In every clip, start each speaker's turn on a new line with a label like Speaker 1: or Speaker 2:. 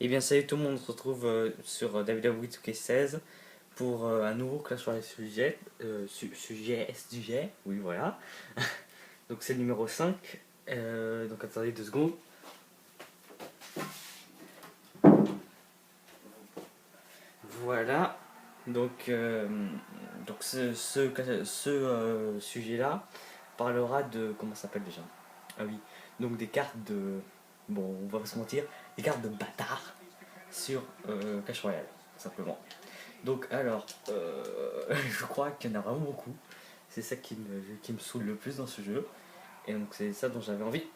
Speaker 1: Et bien salut tout le monde, on se retrouve sur WWE 2K16 pour un nouveau Clash Royale sujet, oui voilà. Donc c'est le numéro 5. Donc attendez 2 secondes. Voilà. Donc ce sujet-là parlera de... Comment ça s'appelle déjà? Ah oui. Donc des cartes de... Bon, on va pas se mentir. Des cartes de bâtard sur Clash Royale, simplement. Donc alors, je crois qu'il y en a vraiment beaucoup. C'est ça qui me saoule le plus dans ce jeu. Et donc c'est ça dont j'avais envie.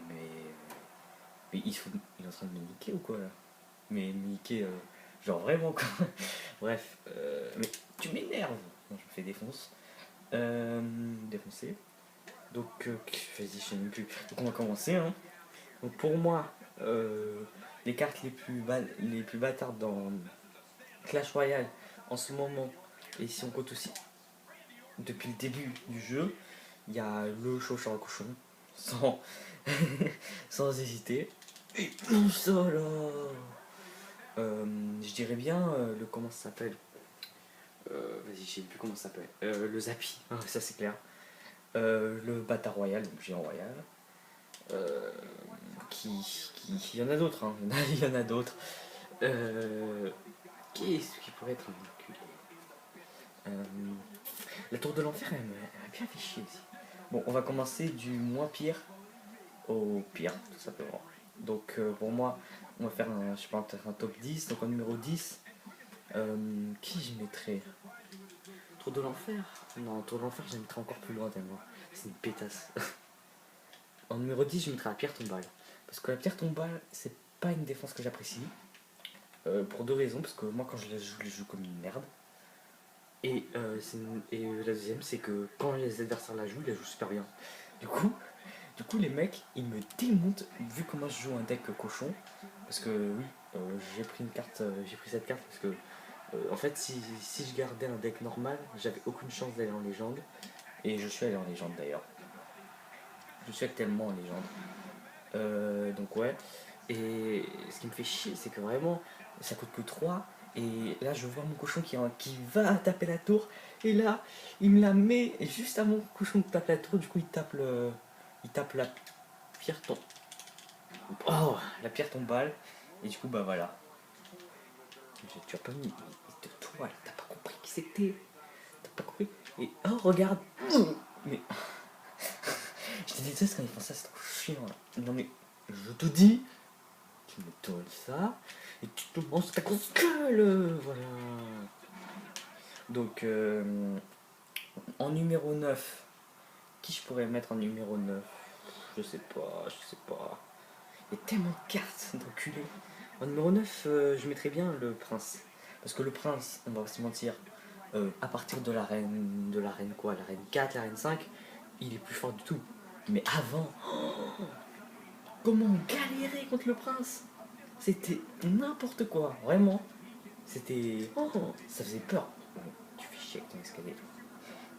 Speaker 1: Mais il est en train de me niquer ou quoi là? Mais me niquer, genre vraiment quoi. Bref, mais tu m'énerves. Bon, je me fais défoncer. Donc, vas-y, je sais même plus. Donc on va commencer. Hein. Donc pour moi, les cartes les plus bâtardes dans Clash Royale en ce moment, et si on compte aussi depuis le début du jeu, il y a le Chauchard Cochon, sans, sans hésiter. Et ça là je dirais bien le... Comment ça s'appelle? Vas-y, je sais plus comment ça s'appelle. Le Zappy, hein, ça c'est clair. Le Bâtard Royal, donc Géant Royal. Euh, il y en a d'autres, hein. Il y en a d'autres. Qu'est-ce qui pourrait être un enculé? La tour de l'enfer, elle m'a bien fait chier aussi. Bon, on va commencer du moins pire au pire, tout simplement. Donc, pour moi, on va faire un, je sais pas, un top 10. Donc, en numéro 10, qui je mettrais? Tour de l'enfer? Non, tour de l'enfer, je la mettrais encore plus loin tellement. C'est une pétasse. En numéro 10, je mettrais la pierre tombale. Parce que la pierre tombale, c'est pas une défense que j'apprécie. Pour 2 raisons. Parce que moi, quand je la joue comme une merde. Et la deuxième, c'est que quand les adversaires la jouent, ils la jouent super bien. Du coup, les mecs, ils me démontent vu comment je joue un deck cochon. Parce que oui, j'ai pris une carte, j'ai pris cette carte parce que en fait, si je gardais un deck normal, j'avais aucune chance d'aller en légende. Et je suis allé en légende d'ailleurs. Je suis actuellement en légende. Donc ouais. Et ce qui me fait chier, c'est que vraiment, ça coûte que 3. Et là, je vois mon cochon qui va taper la tour. Et là, il me la met juste avant mon cochon de taper la tour. Du coup, il tape la pierre tombe. Oh, la pierre tombale. Et du coup, bah voilà. Tu as pas mis. De toi, t'as pas compris qui c'était. T'as pas compris. Et oh, regarde. Mais je te déteste quand ils font ça, c'est trop chiant là. Non mais, je te dis, tu me donnes ça et tu te manges ta grosse gueule. Voilà. Donc, en numéro 9, qui je pourrais mettre en numéro 9? Je sais pas. Il y a tellement de cartes d'enculés. En numéro 9, je mettrais bien le prince. Parce que le prince, on va pas se mentir, à partir de la reine quoi, la reine 4, la reine 5, il est plus fort du tout. Mais avant, comment on galérait contre le prince? C'était n'importe quoi, vraiment. C'était... Oh, ça faisait peur. Tu fais chier avec ton escalier.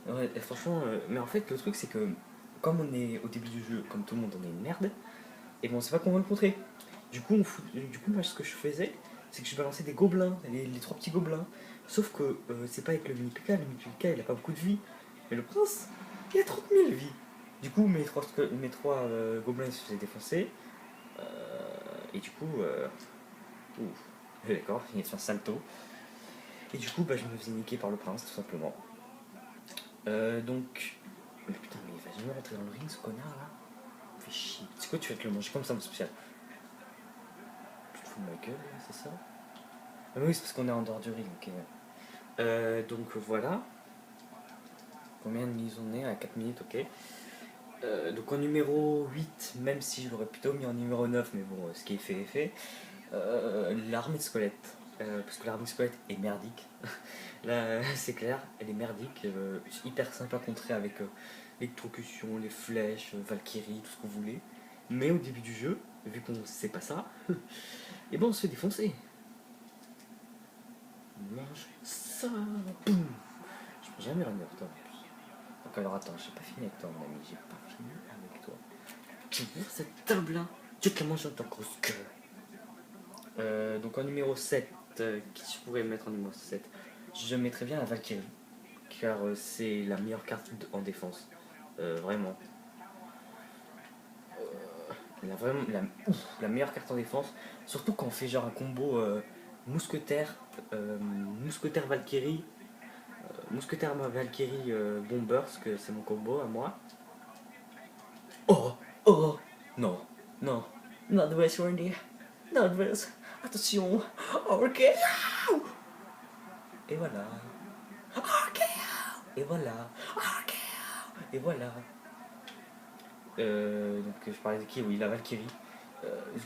Speaker 1: Ouais, franchement, mais en fait, le truc, c'est que comme on est au début du jeu, comme tout le monde, on est une merde, et bon, on sait pas comment le contrer. Du coup, moi, ce que je faisais, c'est que je balançais des gobelins, les 3 petits gobelins. Sauf que c'est pas avec le mini-PK, le mini-PK, il a pas beaucoup de vie. Mais le prince, il a 30 000 vies. Du coup, mes trois gobelins ils se faisaient défoncer. Et du coup, ouf, d'accord, il est sur un salto. Et du coup, bah, je me faisais niquer par le prince, tout simplement. Donc. Mais putain, mais il va jamais rentrer dans le ring, ce connard là. Il me fait chier. C'est quoi, tu vas te le manger comme ça, mon spécial? Tu te fous de ma gueule, là, c'est ça? Ah, oui, c'est parce qu'on est en dehors du ring, ok. Donc voilà. Combien de minutes on est? À 4 minutes, ok. Donc en numéro 8, même si je l'aurais plutôt mis en numéro 9, mais bon, ce qui est fait est fait. L'armée de squelettes. Parce que l'armée de squelettes est merdique. Là, c'est clair, elle est merdique. Hyper simple à contrer avec l'électrocution, les flèches, Valkyrie, tout ce que vous voulez. Mais au début du jeu, vu qu'on sait pas ça, et ben on se fait défoncer. Mange ça, boum. Je peux jamais revenir toi. Donc alors attends, j'ai pas fini avec toi mon ami, j'ai pas fini avec toi. Tu vois cette table là? Tu te la manges dans ta grosse gueule. Donc en numéro 7, qui je pourrais mettre en numéro 7? Je mettrais bien la Valkyrie, car c'est la meilleure carte en défense. Vraiment. Vraiment la meilleure carte en défense. Surtout quand on fait genre un combo mousquetaire, mousquetaire Valkyrie, mousquetaire Valkyrie bomber, parce que c'est mon combo à moi. Oh, oh, non, non, Northwest Randy, Northwest, attention, ok, et voilà, ok, et voilà, ok, et voilà. Donc je parlais de qui? Oui, la Valkyrie.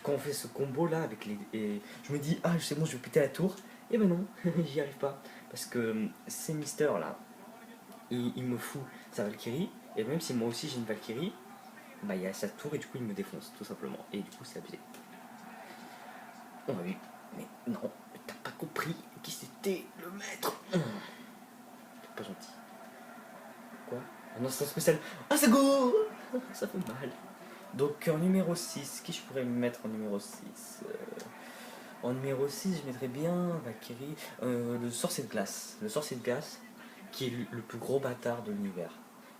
Speaker 1: Quand on fait ce combo là avec les. Et je me dis, ah, c'est bon, je vais péter la tour. Et ben non, j'y arrive pas. Parce que ces Mister là, il me fout sa Valkyrie. Et même si moi aussi j'ai une Valkyrie, bah il y a sa tour et du coup il me défonce tout simplement. Et du coup c'est abusé. On a vu. Mais non, t'as pas compris qui c'était le maître. T'es pas gentil. Quoi? Ah non, c'est un spécial. Ah, c'est go. Ça fait mal. Donc en numéro 6, qui je pourrais mettre en numéro 6? En numéro 6, je mettrais bien Valkyrie, le sorcier de glace. Le sorcier de glace, qui est le plus gros bâtard de l'univers.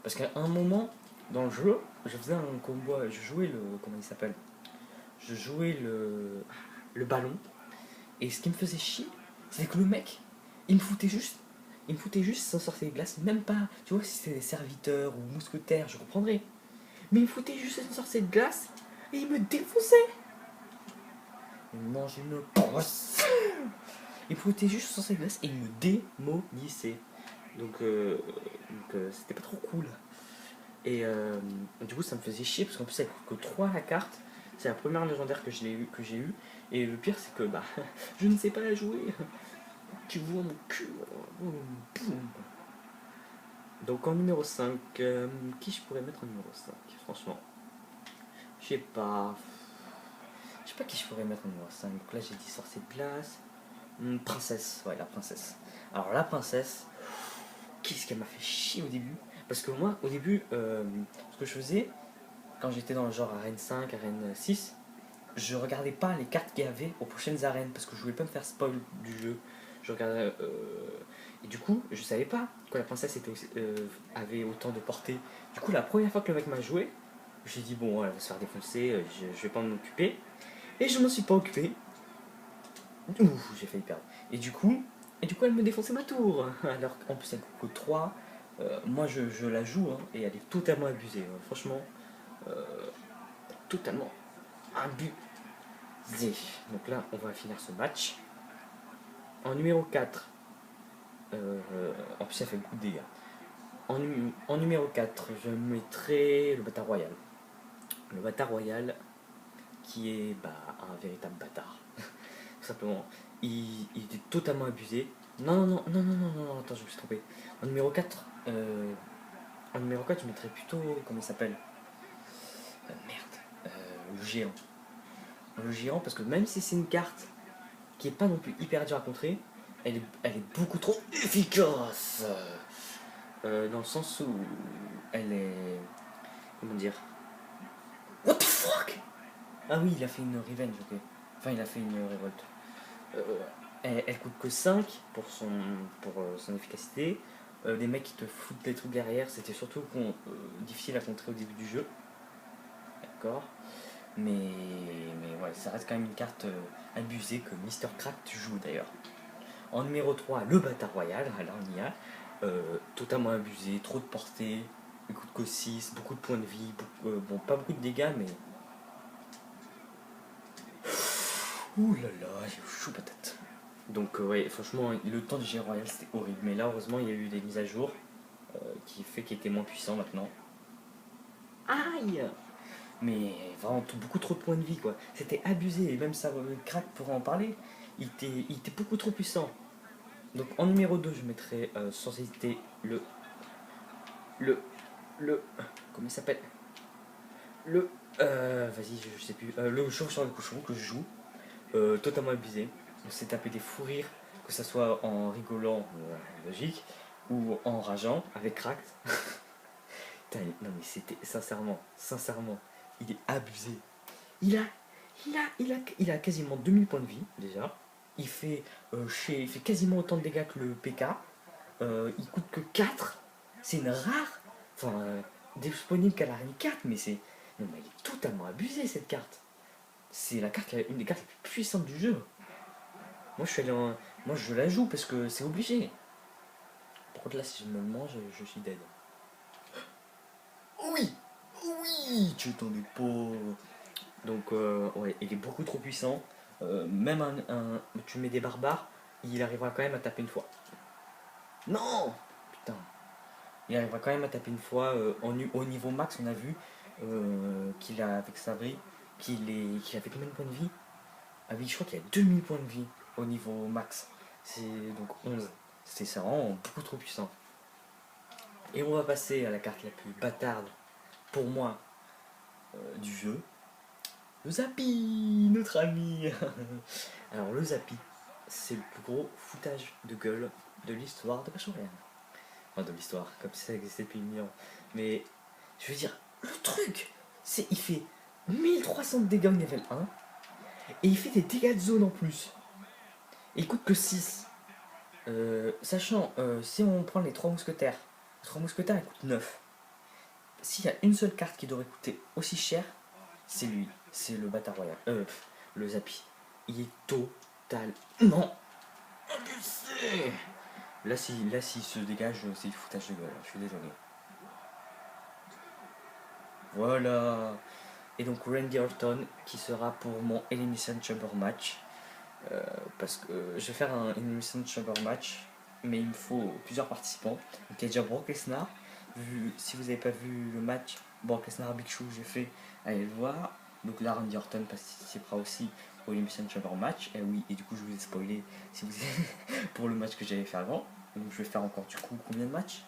Speaker 1: Parce qu'à un moment, dans le jeu, je faisais un combo, je jouais le. Comment il s'appelle? Je jouais le ballon. Et ce qui me faisait chier, c'est que le mec, il me foutait juste. Il me foutait juste son sorcier de glace, même pas. Tu vois, si c'était des serviteurs ou mousquetaires, je comprendrais. Mais il me foutait juste son sorcier de glace et il me défonçait. Il me mangeait une brosse. Il foutait juste son sorcier de glace et il me démolissait. Donc c'était pas trop cool. Et du coup, ça me faisait chier parce qu'en plus, elle coûte que 3 la carte. C'est la première légendaire que j'ai eu. Et le pire, c'est que bah, je ne sais pas la jouer. Tu vois mon cul. Boum, boum. Donc en numéro 5, qui je pourrais mettre en numéro 5? Franchement, je sais pas. Je sais pas qui je pourrais mettre en numéro 5. Donc là, j'ai dit sorcier de glace. Princesse, ouais, la princesse. Alors la princesse, qu'est-ce qu'elle m'a fait chier au début? Parce que moi, au début, ce que je faisais, quand j'étais dans le genre arène 5, arène 6, je regardais pas les cartes qu'il y avait aux prochaines arènes parce que je voulais pas me faire spoil du jeu. Je regardais. Et du coup, je savais pas que la princesse avait autant de portée. Du coup, la première fois que le mec m'a joué, j'ai dit bon, elle va se faire défoncer, je vais pas m'en occuper. Et je m'en suis pas occupé. Ouh, j'ai failli perdre. Et du coup, elle me défonçait ma tour. Alors qu'en plus, elle coûte 3. Moi, je la joue hein, et elle est totalement abusée. Franchement, euh, totalement abusée. Donc là, on va finir ce match. En numéro 4, en plus, ça fait beaucoup de dégâts. En numéro 4, je mettrai le bâtard royal. Le bâtard royal, qui est un véritable bâtard. Tout simplement. Il était totalement abusé. Non, attends, je me suis trompé. En numéro 4, je mettrais plutôt. Comment il s'appelle? Merde. Le géant. Le géant, parce que même si c'est une carte qui est pas non plus hyper dure à contrer, elle est beaucoup trop efficace. Dans le sens où elle est. Comment dire? What the fuck? Ah oui, il a fait une revenge, ok. Enfin, il a fait une révolte. Elle coûte que 5 pour son efficacité. Les mecs qui te foutent des trucs derrière, c'était surtout difficile à contrer au début du jeu. D'accord. Mais ouais, ça reste quand même une carte abusée que Mister Craft joue d'ailleurs. En numéro 3, le bâtard royal, là on y a. Totalement abusé, trop de portée, il coûte que 6, beaucoup de points de vie, bon pas beaucoup de dégâts mais. Ouh là là, j'ai chaud patate. Donc ouais, franchement, le temps du géant royal c'était horrible. Mais là, heureusement, il y a eu des mises à jour qui fait qu'il était moins puissant maintenant. Aïe! Mais vraiment, beaucoup trop de points de vie quoi. C'était abusé, et même ça, Crack pourrait en parler. Il était beaucoup trop puissant. Donc en numéro 2, je mettrais sans hésiter le. Comment il s'appelle? Vas-y, je sais plus. Le chauve sur le cochon que je joue. Totalement abusé. On s'est tapé des fous rires, que ce soit en rigolant, logique, ou en rageant avec Cracked. Putain, non mais c'était sincèrement, il est abusé. Il a quasiment 2000 points de vie déjà. il fait quasiment autant de dégâts que le PK. Il coûte que 4. C'est une rare. Enfin, disponible qu'à la rang 4, mais c'est. Non, mais elle est totalement abusée cette carte. C'est une des cartes les plus puissantes du jeu. Moi, moi je la joue parce que c'est obligé. Par contre, là, si je me le mange, je suis dead. Oui! Oui! Tu t'en es pas. Donc, ouais, il est beaucoup trop puissant. Même tu mets des barbares, il arrivera quand même à taper une fois. Non! Putain. Il arrivera quand même à taper une fois. Au niveau max, on a vu qu'il a, avec Sabri, qu'il a fait combien de points de vie? Ah oui, je crois qu'il y a 2000 points de vie au niveau max. C'est donc 11. C'est vraiment beaucoup trop puissant. Et on va passer à la carte la plus bâtarde pour moi du jeu. Le Zappy, notre ami. Alors le Zappy, c'est le plus gros foutage de gueule de l'histoire de Clash Royale. Enfin de l'histoire, comme si ça existait depuis 1000 ans. Mais je veux dire, le truc, c'est il fait 1300 de dégâts au level 1 et il fait des dégâts de zone en plus. Et il coûte que 6. Sachant, si on prend les 3 mousquetaires, les 3 mousquetaires ils coûtent 9. S'il y a une seule carte qui devrait coûter aussi cher, c'est lui, c'est le bâtard royal. Le Zappy. Il est totalement abusé. Là, s'il se dégage, c'est du foutage de gueule. Je suis désolé. Voilà. Et donc Randy Orton qui sera pour mon Elimination Chamber match. Parce que je vais faire un Elimination Chamber match, mais il me faut plusieurs participants. Donc il y a déjà Brock Lesnar. Si vous n'avez pas vu le match Brock Lesnar Big Show, j'ai fait, allez le voir. Donc là, Randy Orton participera aussi au Elimination Chamber match. Et oui, et du coup, je vous ai spoilé si vous pour le match que j'avais fait avant. Donc je vais faire encore du coup combien de matchs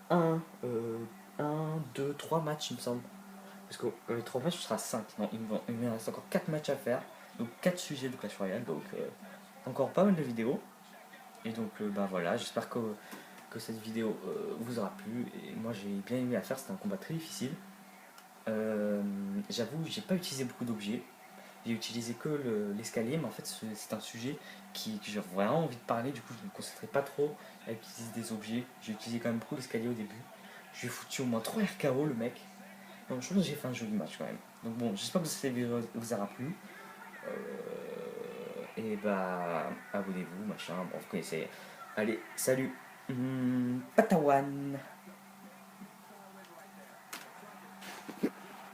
Speaker 1: 1, 2, 3 matchs, il me semble. Parce que les 3 matchs, ce sera 5. Non, il me reste encore 4 matchs à faire. Donc 4 sujets de Clash Royale. Donc encore pas mal de vidéos. Et donc bah voilà, j'espère que cette vidéo vous aura plu. Et moi j'ai bien aimé la faire, c'était un combat très difficile. J'avoue, j'ai pas utilisé beaucoup d'objets. J'ai utilisé que l'escalier, mais en fait c'est un sujet que j'ai vraiment envie de parler. Du coup je ne me concentrerai pas trop à utiliser des objets. J'ai utilisé quand même beaucoup l'escalier au début. J'ai foutu au moins 3 RKO le mec. Donc je pense que j'ai fait un joli match quand même. Donc bon, j'espère que cette vidéo vous aura plu. Et bah abonnez-vous, machin, bon vous connaissez. Allez, salut Patawan.